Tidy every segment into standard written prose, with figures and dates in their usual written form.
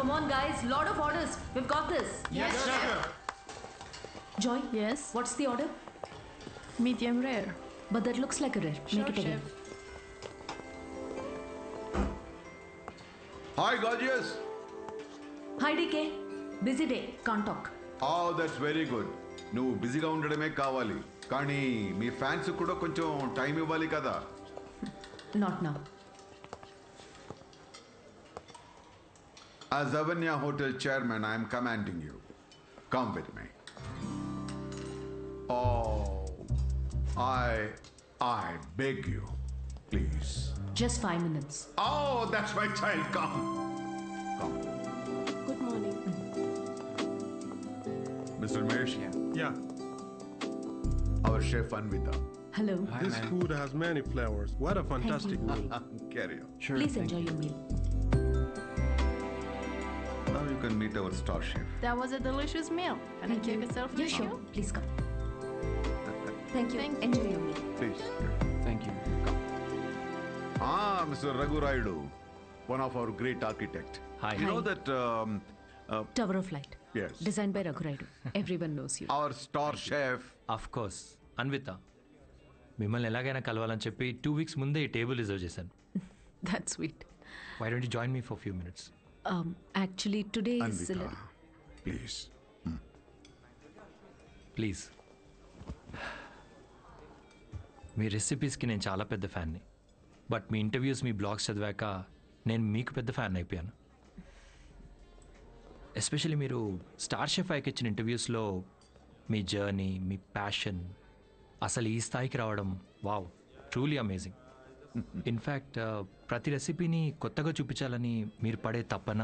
Come on, guys. Lot of orders. We've got this. Yes, chef. Joy. Yes. What's the order? Medium rare. But that looks like a rare. Sure, Make it again. chef. Hi, gorgeous. Hi, DK. Busy day. Can't talk. Oh, that's very good. నువ్వు బిజీగా ఉండడమే కావాలి కానీ మీ fans కూడా కొంచెం time ఇవ్వాలి కదా. Not now. As Avanya Hotel chairman, I am commanding you. Come with me. Oh, I beg you, please. Just 5 minutes. Oh, that's my child. Come. Good morning. Mr. Mesh, Yeah. our chef Anvita. Hello. This food has many flavors. What a fantastic meal. Carry on. Please enjoy your meal. Now you can meet our star chef. That was a delicious meal. Can I take a selfie Yeah, with sure. you? Please come. Thank you. Thank you. Enjoy your meal. Please. Thank you. Mr. Raghu Raidu, one of our great architect. Hi. You know that Tower of Light. yes, Designed by Raghu Raidu. Everyone knows you. our star chef. Of course Anvita మిమ్మల్ని ఎలాగైనా కలవాలని చెప్పి 2 weeks ముందే ఈ table reserve చేశాను. That's sweet. Why don't you join me for few minutes? Actually, today is... Anvita, please. Please. మీ రెసిపీస్కి నేను చాలా పెద్ద ఫ్యాన్ని, బట్ మీ ఇంటర్వ్యూస్ మీ బ్లాగ్స్ చదివాక నేను మీకు పెద్ద ఫ్యాన్ అయిపోయాను. ఎస్పెషల్లీ మీరు స్టార్ షెఫ్ ఐకి ఇచ్చిన ఇంటర్వ్యూస్లో మీ జర్నీ, మీ ప్యాషన్, అసలు ఈ స్థాయికి రావడం వావ్, ట్రూలీ అమేజింగ్. ఇన్ఫ్యాక్ట్ ప్రతి రెసిపీని కొత్తగా చూపించాలని మీరు పడే తపన,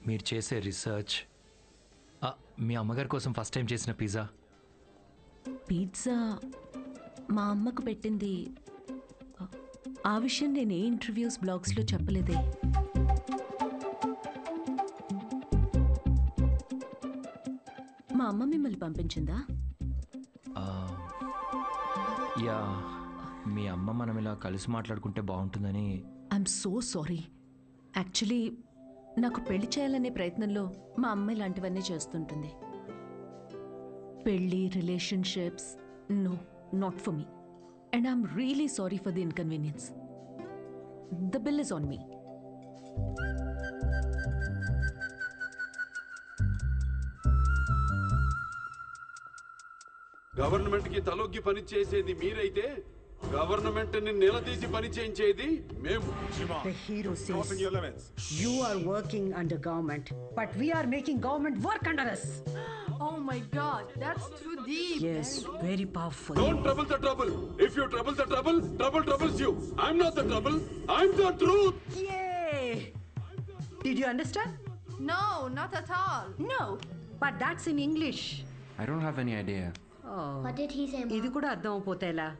మీరు చేసే రీసెర్చ్, మీ అమ్మగారి కోసం ఫస్ట్ టైం చేసిన పిజ్జా. పిజ్జా మా అమ్మకు పెట్టింది. ఆ విషయం నేను ఏ ఇంటర్వ్యూస్ బ్లాగ్స్లో చెప్పలేదే. మా అమ్మ మిమ్మల్ని పంపించిందా? యా, మీ అమ్మ మనం ఇలా కలిసి మాట్లాడుకుంటే బాగుంటుందని. I'm so sorry. యాక్చువల్లీ నాకు పెళ్లి చేయాలనే ప్రయత్నంలో మా అమ్మ ఇలాంటివన్నీ చేస్తుంటుంది. పెళ్ళి, relationships, no, not for me. And I'm really sorry for the inconvenience. The bill is on me. Government కి తలొగ్గి పని చేసేది మీరైతే గవర్నమెంట్ ని నిలదీసి పని చేయించేది మేము. The hero says you are working under government, but we are making government work under us. Oh my God, that's too deep. Yes, very powerful. Don't trouble the trouble. If you trouble the trouble, trouble troubles you. I'm not the trouble. I'm the truth. Yay! Did you understand? No, not at all. No, but that's in English. I don't have any idea. Oh, What did he say, ఇది Mom? కూడా అర్థం అయిపోతే ఎలా?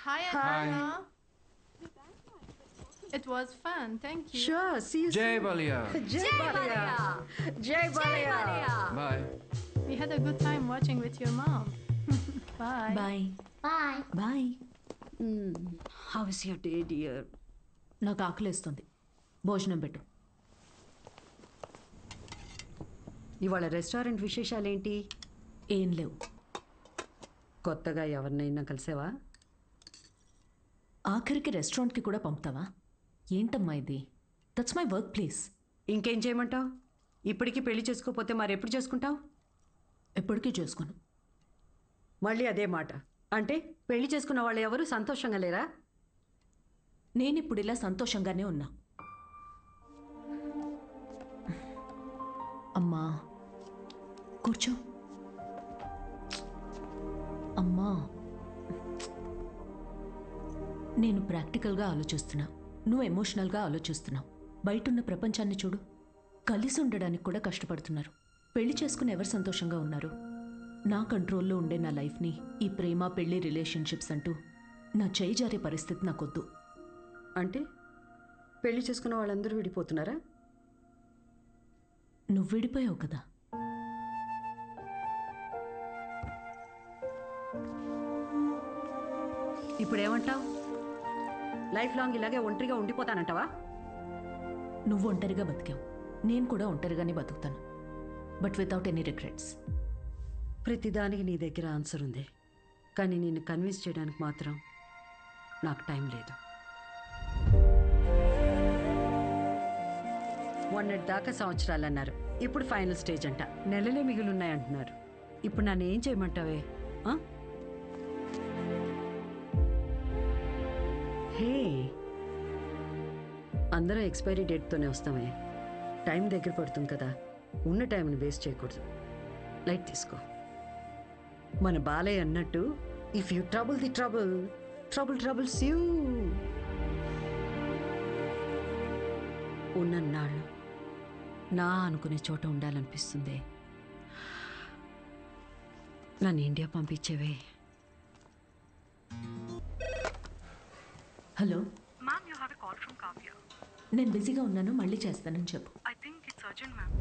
Hi, Anna. It was fun. Thank you. Sure, see you Jai soon. Balia. Jai Balia. Jai Balia. Bye. We had a good time watching with your mom. Bye. Bye Bye. Bye. How is your day, dear? నాకు ఆకలేస్తుంది. భోజనం పెట్టు. ఇవాళ restaurant విశేషాలేంటి? ఏం లేవు. కొత్తగా ఎవరినైనా కలిసావా? ఆఖరికి రెస్టారెంట్కి కూడా పంపుతావా? ఏంటమ్మా ఇది? That's my work place. ఇంకేం చేయమంటావు? ఇప్పటికీ పెళ్లి చేసుకోకపోతే మరెప్పుడు చేసుకుంటావు? ఎప్పటికీ చేసుకోను. మళ్ళీ అదే మాట. అంటే పెళ్లి చేసుకున్న వాళ్ళు ఎవరు సంతోషంగా లేరా? నేను ఇప్పుడు ఇలా సంతోషంగానే ఉన్నా. అమ్మా కూర్చో. అమ్మా, నేను ప్రాక్టికల్గా ఆలోచిస్తున్నా, నువ్వు ఎమోషనల్గా ఆలోచిస్తున్నావు. బయటున్న ప్రపంచాన్ని చూడు, కలిసి ఉండడానికి కూడా కష్టపడుతున్నారు. పెళ్లి చేసుకుని ఎవరు సంతోషంగా ఉన్నారు? నా కంట్రోల్లో ఉండే నా లైఫ్ని ఈ ప్రేమ, పెళ్లి, రిలేషన్షిప్స్ అంటూ నా చేయి జారే పరిస్థితి నాకొద్దు. అంటే పెళ్లి చేసుకున్న వాళ్ళందరూ విడిపోతున్నారా? నువ్వు విడిపోయావు కదా. ఇప్పుడేమంటావు? లైఫ్ లాంగ్ ఇలాగే ఒంటరిగా ఉండిపోతానంటావా? నువ్వు ఒంటరిగా బతికావు, నేను కూడా ఒంటరిగానే బతుకుతాను, బట్ వితౌట్ ఎనీ రిగ్రెట్స్. ప్రతిదానికి నీ దగ్గర ఆన్సర్ ఉంది, కానీ నిన్ను కన్విన్స్ చేయడానికి మాత్రం నాకు టైం లేదు. మొన్నటి దాకా సంవత్సరాలు అన్నారు, ఇప్పుడు ఫైనల్ స్టేజ్ అంట. నెలలే మిగిలిన్నాయంటున్నారు. ఇప్పుడు నన్ను ఏం చేయమంటావే? హే, అందరం ఎక్స్పైరీ డేట్తోనే వస్తామే. టైం దగ్గర పడుతుంది కదా, ఉన్న టైంని వేస్ట్ చేయకూడదు. లైట్ తీసుకో. మన బాలయ్య అన్నట్టు, if you trouble the trouble, trouble troubles you. ఉన్నన్నాళ్ళు నా అనుకునే చోట ఉండాలనిపిస్తుంది. నన్ను ఇండియా పంపించేవే. Hello Ma'am, you have a call from Kavya. నేను బిజీగా ఉన్నాను, మళ్ళీ చేస్తానని చెప్పు. I think it's urgent, ma'am.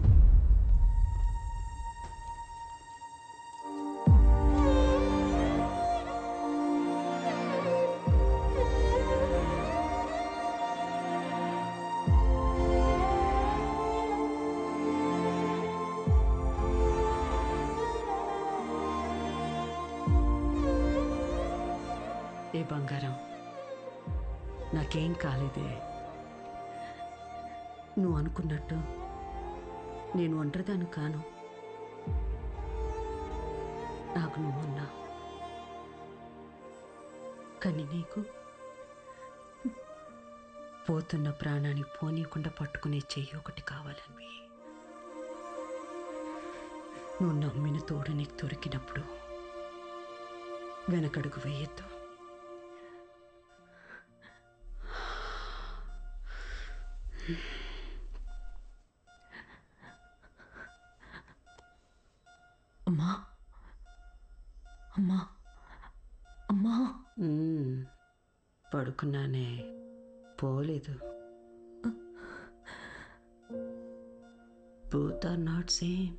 ఏ బంగారం, నాకేం కాలేదే. నువ్వు అనుకున్నట్టు నేను ఒంటరిదాన్ని కాను. నాకు నువ్వున్నా, కానీ నీకు పోతున్న ప్రాణాన్ని పోనీయకుండా పట్టుకునే చెయ్యి ఒకటి కావాలని. నువ్వు నమ్మిన తోడు నీకు దొరికినప్పుడు వెనకడుగు వేయొద్దు. అమ్మా అమ్మా అమ్మా. పడుకున్నానే, పోలేదు. Both are not same.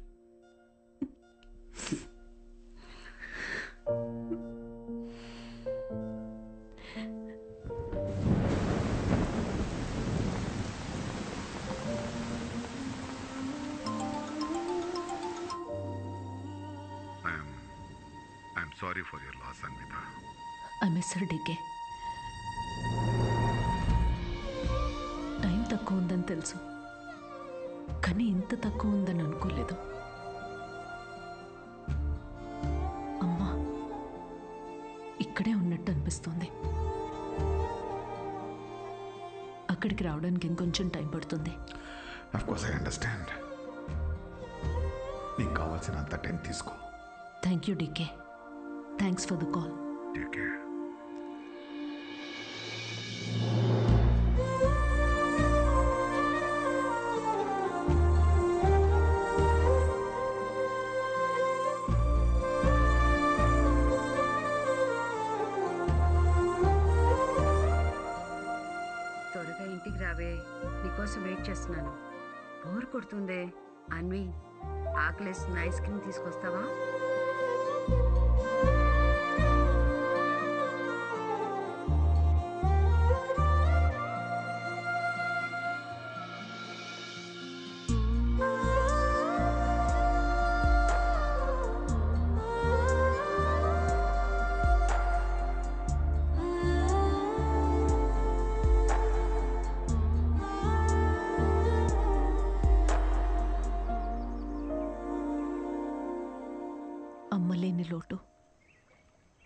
I'm sorry for your loss, Anvita. I miss her DK. Time తక్కువ ఉందని తెలుసు, కానీ ఇంత తక్కువ ఉందని అనుకోలేదు. అమ్మా ఇక్కడే ఉన్నట్టు అనిపిస్తోంది. అక్కడికి రావడానికి ఇంకొంచెం టైం పడుతుంది. Of course, I understand. నీకు కావాల్సినంత టైం తీసుకో. Thank you DK. Thanks for the call. Take care. త్వరగా ఇంటికి రావే, నీకోసం వెయిట్ చేస్తున్నాను. బోర్ కొడుతుందే. అన్వి, ఆకలేస్తుంది, ఐస్ క్రీమ్ తీసుకొస్తావా? అమ్మలేని లోటు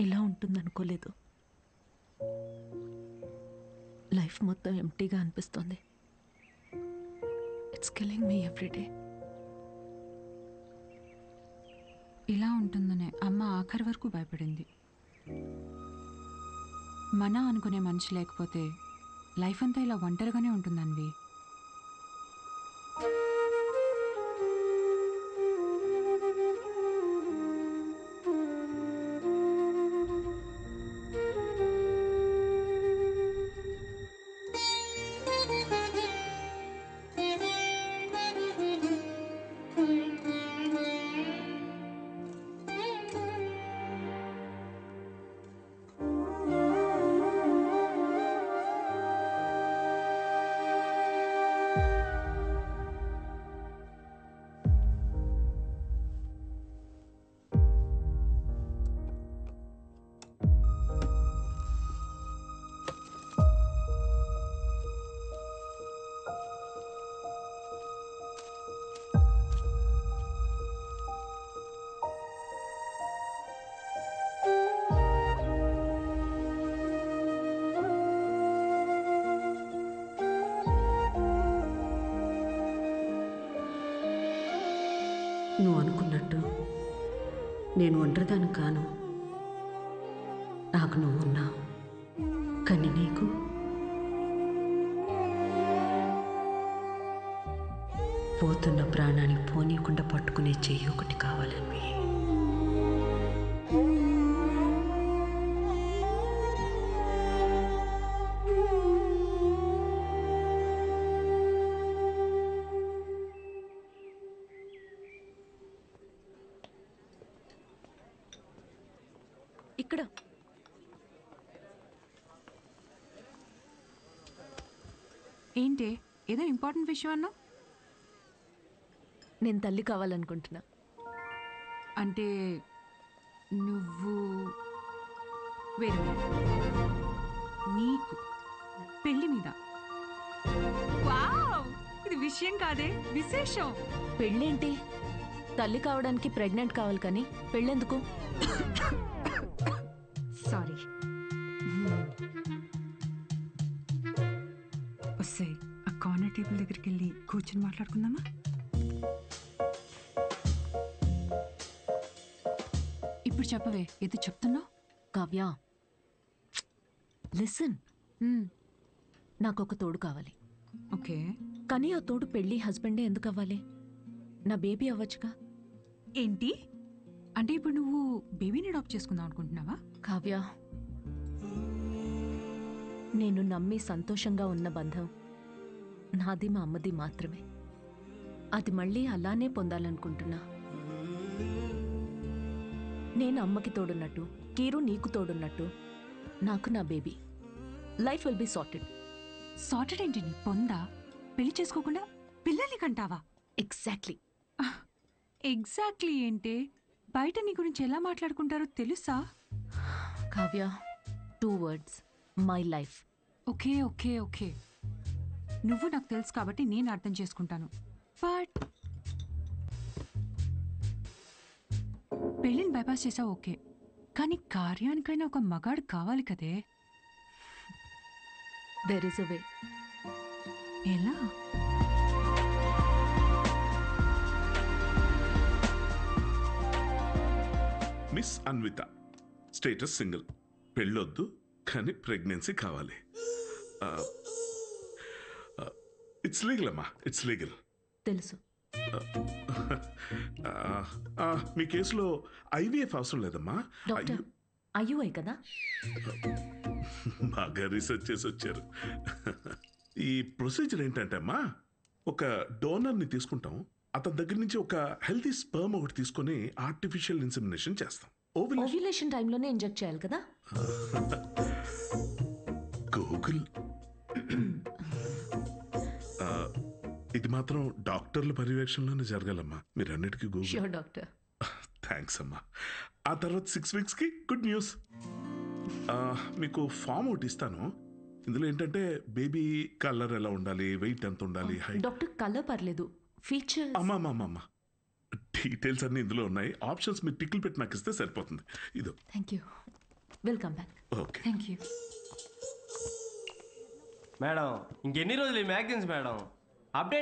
ఇలా ఉంటుందనుకోలేదు. లైఫ్ మొత్తం ఎంటీగా అనిపిస్తుంది. It's killing me every day. ఇలా ఉంటుందనే అమ్మ ఆఖరి వరకు భయపడింది. మన అనుకునే మనిషి లేకపోతే లైఫ్ అంతా ఇలా ఒంటరిగానే ఉంటుందన్వి. నువ్వు అనుకున్నట్టు నేను ఒంటరిదాన్ని కాను. నాకు నువ్వు ఉన్నావు, కానీ నీకు పోతున్న ప్రాణాన్ని పోనీయకుండా పట్టుకునే చెయ్యి ఒకటి కావాలని. ఇక్కడ ఏంటి ఏదో ఇంపార్టెంట్ విషయం అన్నా? నేను తల్లి కావాలనుకుంటున్నా. అంటే నువ్వు వేరే నీకు పెళ్లి మీద? వావ్, ఇది విషయం కాదే, విశేషం. పెళ్ళేంటి? తల్లి కావడానికి ప్రెగ్నెంట్ కావాలి, కానీ పెళ్ళెందుకు? సారీ. వస్తే ఆ కార్నర్ టేబుల్ దగ్గరికి వెళ్ళి కూర్చొని మాట్లాడుకుందామా? ఇప్పుడు చెప్పవే, ఏదో చెప్తున్నావు. కావ్య, లిసన్. నాకు ఒక తోడు కావాలి. ఓకే, కానీ ఆ తోడు పెళ్ళి హస్బెండే ఎందుకు అవ్వాలి? నా బేబీ అవ్వచ్చుగా. ఏంటి అంటే ఇప్పుడు నువ్వు బేబీని అడాప్ట్ చేసుకుందాం అనుకుంటున్నావా? కావ్య, నేను నమ్మి సంతోషంగా ఉన్న బంధం నాది మా అమ్మది మాత్రమే. అది మళ్ళీ అలానే పొందాలనుకుంటున్నా. నేను అమ్మకి తోడున్నట్టు, కీరు నీకు తోడున్నట్టు, నాకు నా baby. Life will be sorted. Sorted ఏంటి నీ పొందా? పెళ్లి చేసుకోకుండా పిల్లల్ని కంటావా? ఎగ్జాక్ట్లీ. ఎగ్జాక్ట్లీ ఏంటి? బయట నీ గురించి ఎలా మాట్లాడుకుంటారో తెలుసా? Kavya, 2 words, my life. Okay okay okay, నువ్వు నాకు తెలుసు కాబట్టి నేను అర్థం చేసుకుంటాను. బట్ పెళ్ళిని బైపాస్ చేసావు ఓకే, కానీ కార్యానికైనా ఒక మగాడు కావాలి కదే. దెర్ ఇస్ అ వే. ఎలా? మిస్ అన్విత, స్టేటస్ సింగిల్, పెళ్ళొద్దు కానీ ప్రెగ్నెన్సీ కావాలి. ఇట్స్ లీగల్ అమ్మా, ఇట్స్ లీగల్. తెలుసు. మీ కేసులో ఐవీఎఫ్ అవసరం లేదమ్మా. డాక్టర్, అయ్యూఐ కదా? బాగా రీసెర్చ్ చేసి వచ్చారు. ఈ ప్రొసీజర్ ఏంటంటే అమ్మా, ఒక డోనర్ని తీసుకుంటాం, అతని దగ్గర నుంచి ఒక హెల్తీ స్పర్మ్ ఒకటి తీసుకొని ఆర్టిఫిషియల్ ఇన్సెమినేషన్ చేస్తాం. ఓవ్యులేషన్ టైంలోనే ఇంజెక్ట్ చేయాలి కదా? గూగుల్. ఇది మాత్రం డాక్టర్ల పర్యవేక్షణలోనే జరగాలమ్మా. మీరన్నిటికీ గూగుల్. Sure doctor. థ్యాంక్స్ అమ్మా. ఆ తర్వాత 6 weeksకి గుడ్ న్యూస్. మీకు ఫామ్ ఒకటి ఇస్తాను. ఇందులో ఏంటంటే బేబీ కలర్ ఎలా ఉండాలి, వెయిట్ ఎంత ఉండాలి, హైట్. డాక్టర్, కలర్ పర్లేదు, ఫీచర్స్. అమ్మా డీటెయిల్స్ అన్ని ఇందులో ఉన్నాయి. ఆప్షన్స్ మీరు టిక్లు పెట్టి నాకు ఇస్తే సరిపోతుంది. ఇదో. Thank you. Welcome back. Okay, thank you madam. ఇంకెన్ని రోజులు ఈ మ్యాగజైన్స్ మేడం? అప్డేట్